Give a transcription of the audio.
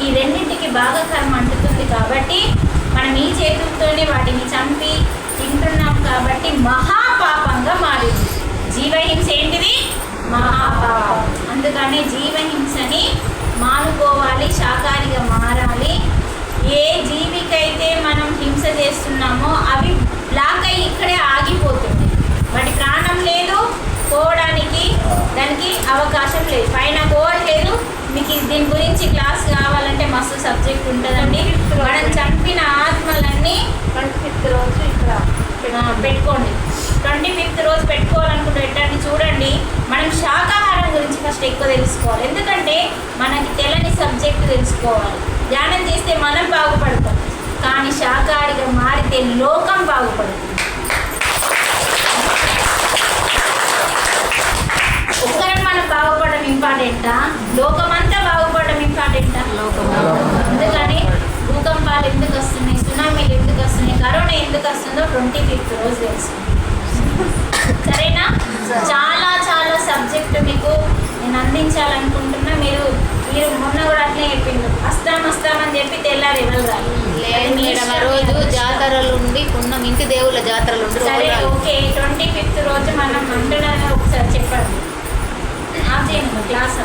ఈ రెండింటికి బాగా కర్మ అంటుతుంది కాబట్టి మనం ఈ చేతులతోనే వాటిని చంపి తింటున్నాం కాబట్టి మహాపాపంగా మారింది. జీవహింస ఏంటిది? మహాపాపం. అందుకని జీవహింసని మానుకోవాలి, శాకాహారిగా మారాలి. ఏ జీవికైతే మనం హింస చేస్తున్నామో అవి బ్లాక్ అయ్యి ఇక్కడే ఆగిపోతుంది. వాటి ప్రాణం లేదు, పోవడానికి దానికి అవకాశం లేదు, పైన పోవట్లేదు. మీకు దీని గురించి క్లాస్ కావాలంటే మస్తు సబ్జెక్ట్ ఉంటుందండి. మనం చంపిన ఆత్మలన్నీ 25th రోజు ఇక్కడ పెట్టుకోండి. 25th రోజు పెట్టుకోవాలనుకుంటే పెట్టండి. చూడండి, మనం శాకాహారం గురించి ఫస్ట్ ఎక్కువ తెలుసుకోవాలి. ఎందుకంటే మనకి తెలని సబ్జెక్ట్ తెలుసుకోవాలి. ధ్యానం చేస్తే మనం బాగుపడతాం, కానీ శాకాహారిగా మారితే లోకం బాగుపడుతుంది. ఒక్కరం మనం బాగుపడడం ఇంపార్టెంటా, లోకమంతా బాగుపడడం ఇంపార్టెంటా? అందుకని భూకంపాలు ఎందుకు వస్తున్నాయి, సునామీలు ఎందుకు వస్తున్నాయి, కరోనా ఎందుకు వస్తుందో 25th రోజు తెలుస్తుంది. సరేనా? చాలా చాలా సబ్జెక్టు మీకు నేను అందించాలనుకుంటున్నా. మీరు మొన్న కూడా అట్లే చెప్పిండు, వస్తామని చెప్పి తెల్లారు ఎవరు రాదు. మేడం ఆ రోజు జాతరలు ఉండి పుణ్యం ఇంటి దేవుళ్ళ జాతరలు ఉండి సరే ఓకే, 25th రోజు మనం అంటున్నారని ఒకసారి చెప్పండి. ఆఫ్ చేయండి క్లాస్.